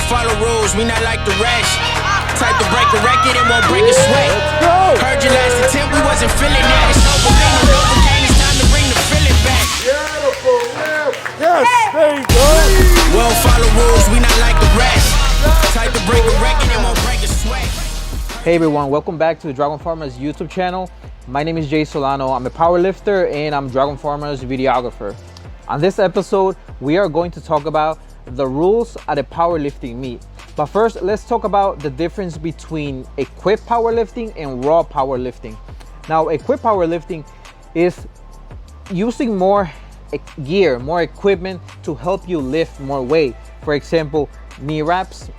follow rules, we not like the rest. Type to break a record and won't break a sweat. Heard your last attempt, we wasn't feeling that. It's over, ain't no overgain, it's time to bring the feeling back. Beautiful, yes, there you go. We don't follow rules, we not like the rest. Type to break a record and won't break a sweat. Hey everyone, welcome back to Dragon Pharma's YouTube channel. My name is Jay Solano. I'm a powerlifter and I'm Dragon Pharma's videographer. On this episode, we are going to talk about the rules at a powerlifting meet. But first, let's talk about the difference between equipped powerlifting and raw powerlifting. Now, equipped powerlifting is using more gear, more equipment to help you lift more weight. For example, knee wraps,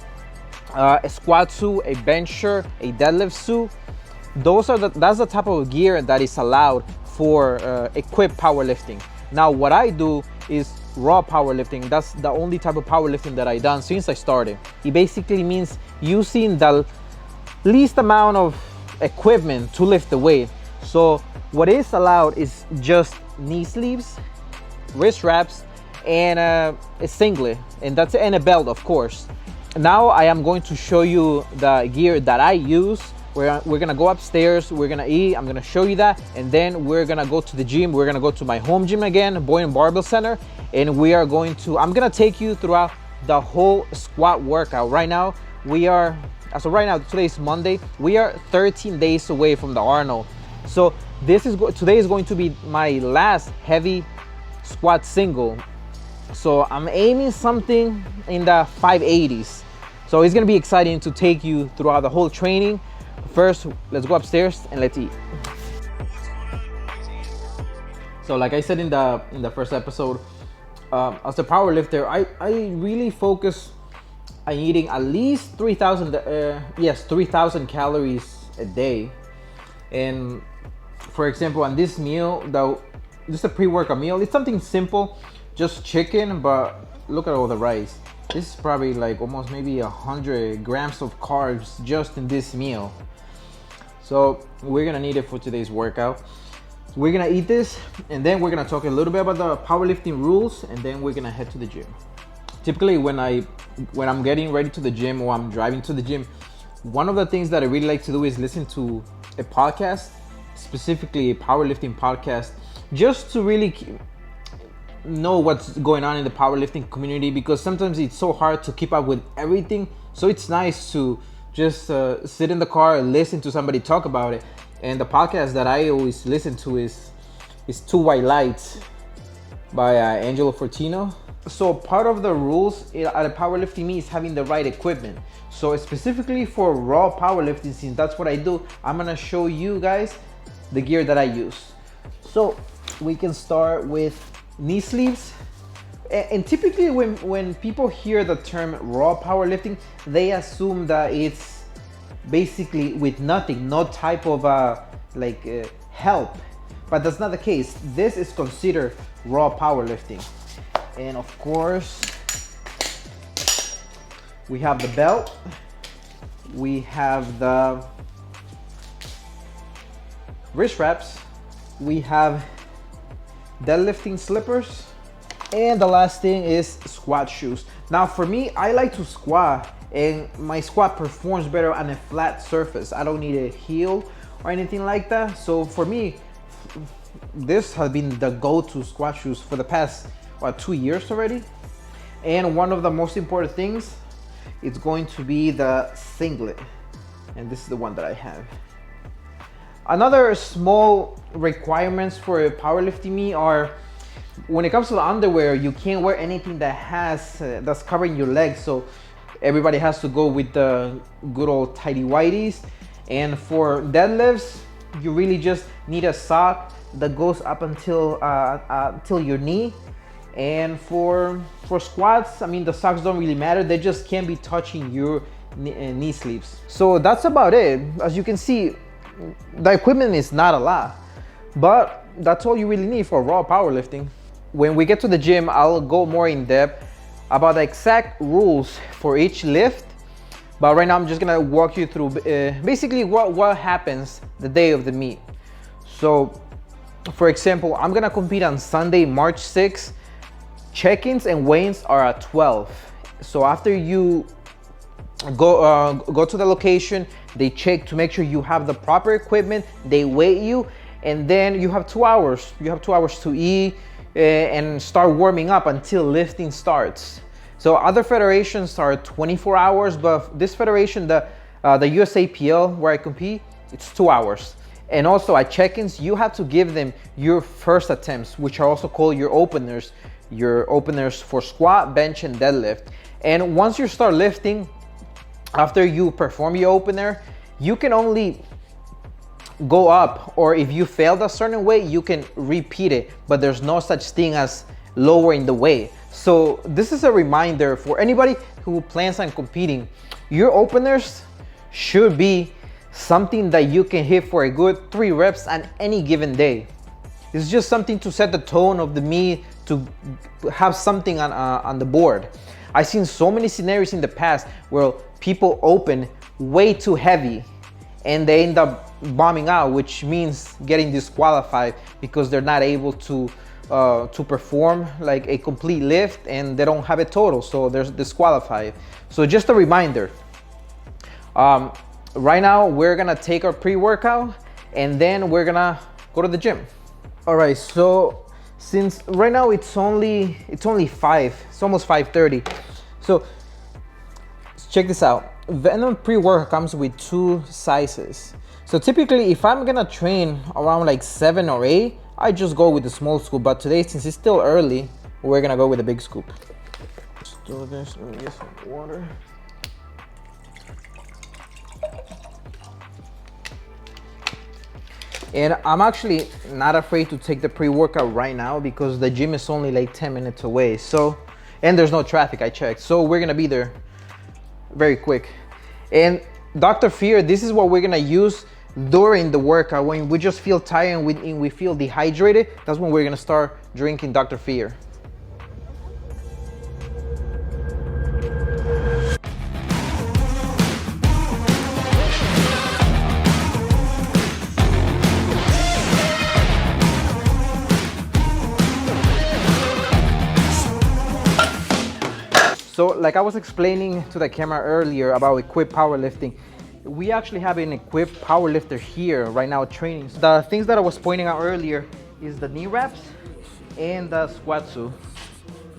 a squat suit, a bencher, a deadlift suit. That's the type of gear that is allowed for equipped powerlifting. Now, what I do is raw powerlifting. That's the only type of powerlifting that I've done since I started. It basically means using the least amount of equipment to lift the weight. So what is allowed is just knee sleeves, wrist wraps, and a singlet, and a belt, of course. Now I am going to show you the gear that I use. We're gonna go upstairs, we're gonna eat, I'm gonna show you that, and then we're gonna go to the gym. We're gonna go to my home gym again, Boyne Barbell Center, and I'm gonna take you throughout the whole squat workout. Right now, as of right now, today is Monday, we are 13 days away from the Arnold. So today is going to be my last heavy squat single. So I'm aiming something in the 580s. So it's gonna be exciting to take you throughout the whole training. First, let's go upstairs and let's eat. So like I said in the first episode, as a powerlifter, I really focus on eating at least 3,000 calories a day. And for example, on this meal, just a pre-workout meal, it's something simple, just chicken, but look at all the rice. This is probably like almost maybe 100 grams of carbs just in this meal. So we're gonna need it for today's workout. We're gonna eat this, and then we're gonna talk a little bit about the powerlifting rules, and then we're gonna head to the gym. Typically when I'm getting ready to the gym or I'm driving to the gym, one of the things that I really like to do is listen to a podcast, specifically a powerlifting podcast, just to really know what's going on in the powerlifting community, because sometimes it's so hard to keep up with everything. So it's nice to just sit in the car and listen to somebody talk about it. And the podcast that I always listen to is Two White Lights by Angelo Fortino. So part of the rules at a powerlifting meet is having the right equipment. So specifically for raw powerlifting, since that's what I do, I'm gonna show you guys the gear that I use. So we can start with knee sleeves. And typically when people hear the term raw powerlifting, they assume that it's basically with nothing, no type of help, but that's not the case. This is considered raw powerlifting. And of course, we have the belt, we have the wrist wraps, we have deadlifting slippers, and the last thing is squat shoes. Now for me, I like to squat, and my squat performs better on a flat surface. I don't need a heel or anything like that. So for me, this has been the go-to squat shoes for the past 2 years already. And one of the most important things, it's going to be the singlet, and this is the one that I have. Another small requirements for a powerlifting meet are, when it comes to the underwear, you can't wear anything that has that's covering your legs. So everybody has to go with the good old tighty whities. And for deadlifts, you really just need a sock that goes up until your knee. And for squats, I mean, the socks don't really matter. They just can't be touching your knee sleeves. So that's about it. As you can see, the equipment is not a lot, but that's all you really need for raw powerlifting. When we get to the gym, I'll go more in depth about the exact rules for each lift. But right now, I'm just gonna walk you through basically what happens the day of the meet. So, for example, I'm gonna compete on Sunday, March 6th. Check-ins and weigh-ins are at 12. So after you go to the location, they check to make sure you have the proper equipment, they weigh you, and then you have 2 hours. You have 2 hours to eat and start warming up until lifting starts. So other federations are 24 hours, but this federation, the USAPL where I compete, it's 2 hours. And also at check-ins, you have to give them your first attempts, which are also called your openers for squat, bench, and deadlift. And once you start lifting, after you perform your opener, you can only go up, or if you failed a certain weight, you can repeat it, but there's no such thing as lowering the weight. So this is a reminder for anybody who plans on competing. Your openers should be something that you can hit for a good 3 reps on any given day. It's just something to set the tone of the meet, to have something on the board. I've seen so many scenarios in the past where people open way too heavy and they end up bombing out, which means getting disqualified because they're not able to perform like a complete lift and they don't have a total, so they're disqualified. So just a reminder, right now we're gonna take our pre-workout and then we're gonna go to the gym. All right, so since right now it's only 5, it's almost 5:30. So check this out. Venom pre-workout comes with 2 sizes. So typically if I'm gonna train around like 7 or 8, I just go with the small scoop, but today, since it's still early, we're gonna go with the big scoop. Let's do this, let me get some water. And I'm actually not afraid to take the pre-workout right now because the gym is only like 10 minutes away. So, and there's no traffic, I checked. So we're gonna be there very quick. And Dr. Fear, this is what we're gonna use during the workout. When we just feel tired and we feel dehydrated, that's when we're gonna start drinking Dr. Fear. So like I was explaining to the camera earlier about equipped powerlifting, we actually have an equipped powerlifter here right now training. The things that I was pointing out earlier is the knee wraps and the squat suit.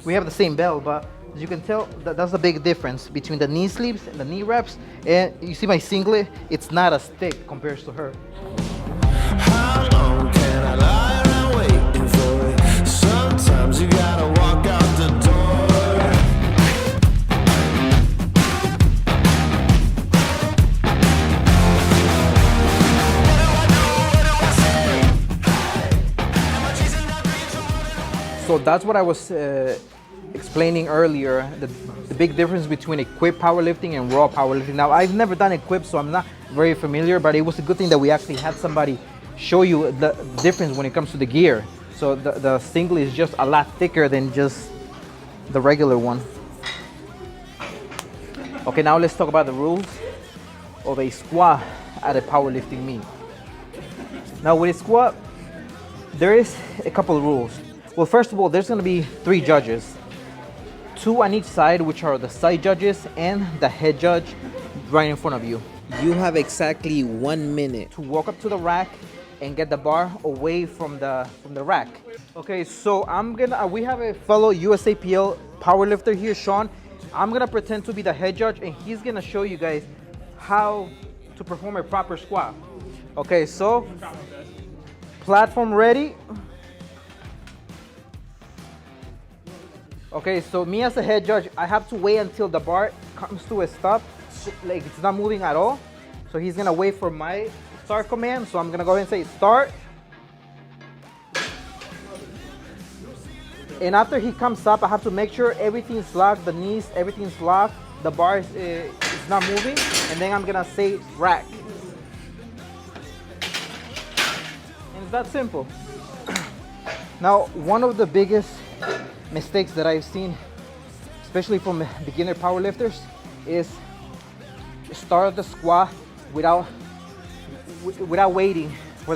We have the same belt, but as you can tell, that's the big difference between the knee sleeves and the knee wraps. And you see my singlet, it's not as thick compared to her. How long can I lie around waiting for it? Sometimes you gotta walk out the door. So that's what I was explaining earlier, the big difference between equipped powerlifting and raw powerlifting. Now, I've never done equipped, so I'm not very familiar, but it was a good thing that we actually had somebody show you the difference when it comes to the gear. So the singlet is just a lot thicker than just the regular one. Okay, now let's talk about the rules of a squat at a powerlifting meet. Now with a squat, there is a couple of rules. Well, first of all, there's gonna be 3 judges. 2 on each side, which are the side judges and the head judge right in front of you. You have exactly 1 minute to walk up to the rack and get the bar away from the rack. Okay, so we have a fellow USAPL powerlifter here, Sean. I'm gonna pretend to be the head judge and he's gonna show you guys how to perform a proper squat. Okay, so platform ready. Okay, so me as a head judge, I have to wait until the bar comes to a stop, like it's not moving at all. So he's gonna wait for my start command. So I'm gonna go ahead and say start. And after he comes up, I have to make sure everything's locked, the knees, everything's locked, the bar is not moving, and then I'm gonna say rack. And it's that simple. Now, one of the biggest mistakes that I've seen, especially from beginner powerlifters, is start the squat without waiting for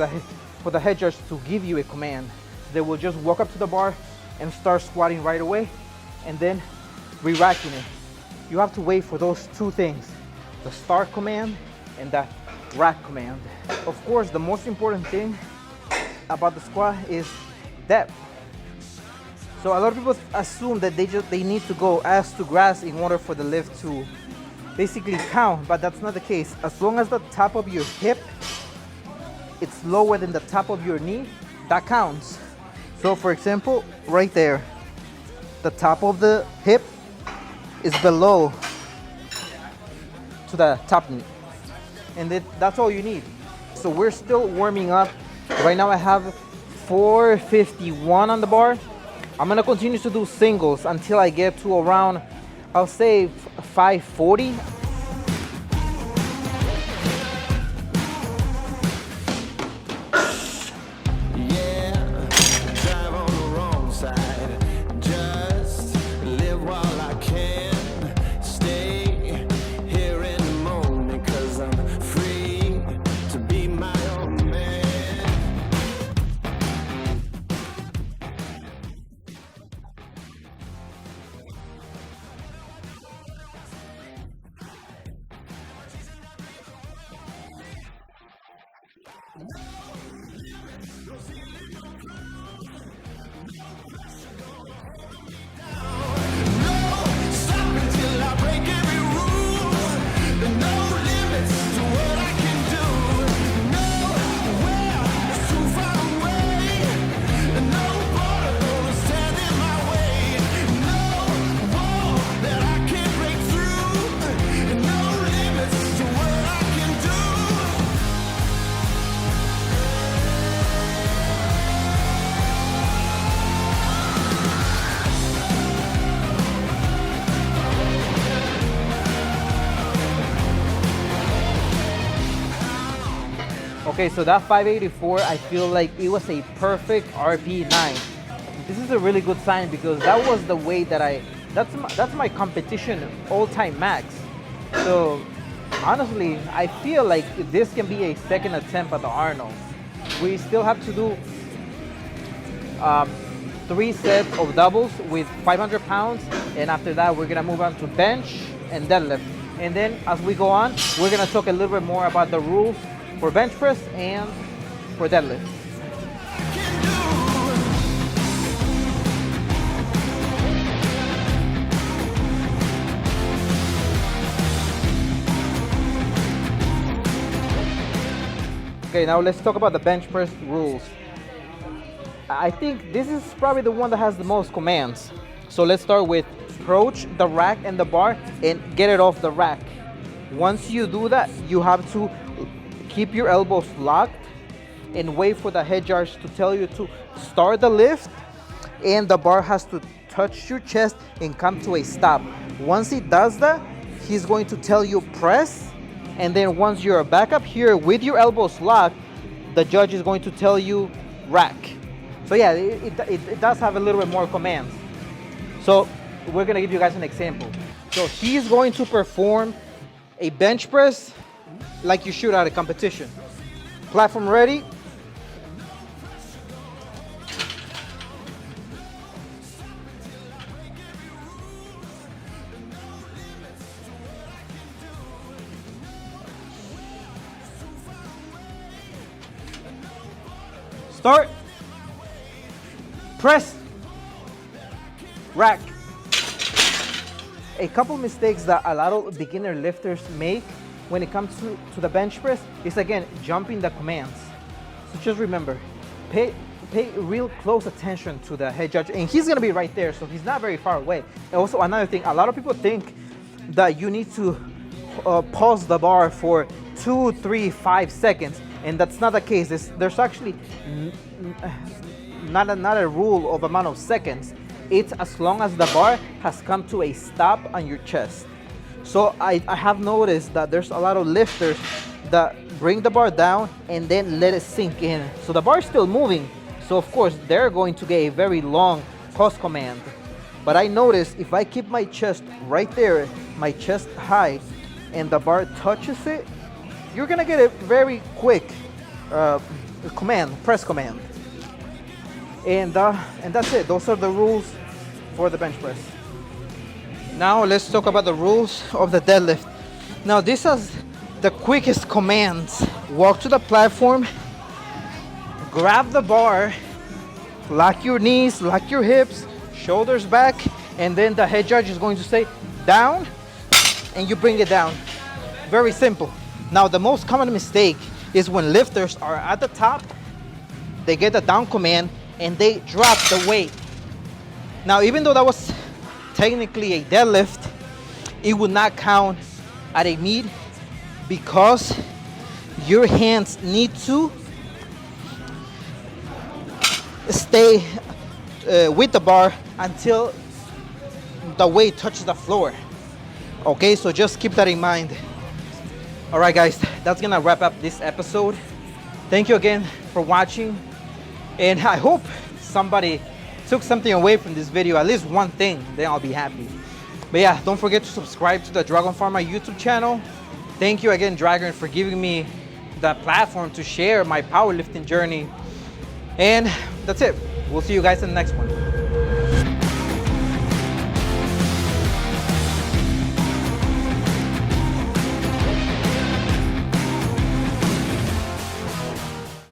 the head judge to give you a command. They will just walk up to the bar and start squatting right away and then re-racking it. you have to wait for those two things, the start command and the rack command. Of course, the most important thing about the squat is depth. So a lot of people assume that they need to go ass to grass in order for the lift to basically count, but that's not the case. As long as the top of your hip it's lower than the top of your knee, that counts. So for example, right there, the top of the hip is below to the top knee, and that's all you need. So we're still warming up. Right now I have 451 on the bar. I'm gonna continue to do singles until I get to around, I'll say 540. Okay, so that 584, I feel like it was a perfect RP9. This is a really good sign because that was the weight that that's my competition all-time max. So honestly, I feel like this can be a second attempt at the Arnold. We still have to do 3 sets of doubles with 500 pounds, and after that we're gonna move on to bench and deadlift. And then as we go on, we're gonna talk a little bit more about the rules for bench press and for deadlift. Okay, now let's talk about the bench press rules. I think this is probably the one that has the most commands. So let's start with approach the rack and the bar and get it off the rack. Once you do that, you have to keep your elbows locked and wait for the head judge to tell you to start the lift, and the bar has to touch your chest and come to a stop. Once he does that, he's going to tell you press, and then once you're back up here with your elbows locked, the judge is going to tell you rack. So yeah, it does have a little bit more commands. So we're gonna give you guys an example. So he's going to perform a bench press like you should at a competition. Platform ready. Start. Press. Rack. A couple mistakes that a lot of beginner lifters make when it comes to the bench press is, again, jumping the commands. So just remember, pay real close attention to the head judge, and he's gonna be right there, so he's not very far away. And also another thing, a lot of people think that you need to pause the bar for 2, 3, 5 seconds, and that's not the case. There's actually not a rule of amount of seconds. It's as long as the bar has come to a stop on your chest. So I have noticed that there's a lot of lifters that bring the bar down and then let it sink in. So the bar is still moving. So of course, they're going to get a very long pause command. But I notice if I keep my chest right there, my chest high, and the bar touches it, you're gonna get a very quick press command. And that's it. Those are the rules for the bench press. Now let's talk about the rules of the deadlift. Now this is the quickest commands. Walk to the platform, grab the bar, lock your knees, lock your hips, shoulders back, and then the head judge is going to say down, and you bring it down. Very simple. Now the most common mistake is when lifters are at the top, they get the down command and they drop the weight. Now even though that was technically a deadlift, it would not count at a meet because your hands need to stay with the bar until the weight touches the floor. Okay, so just keep that in mind. All right guys, that's gonna wrap up this episode. Thank you again for watching, and I hope somebody took something away from this video, at least one thing, then I'll be happy. But yeah, don't forget to subscribe to the Dragon Pharma YouTube channel. Thank you again, Dragon, for giving me the platform to share my powerlifting journey. And that's it. We'll see you guys in the next one.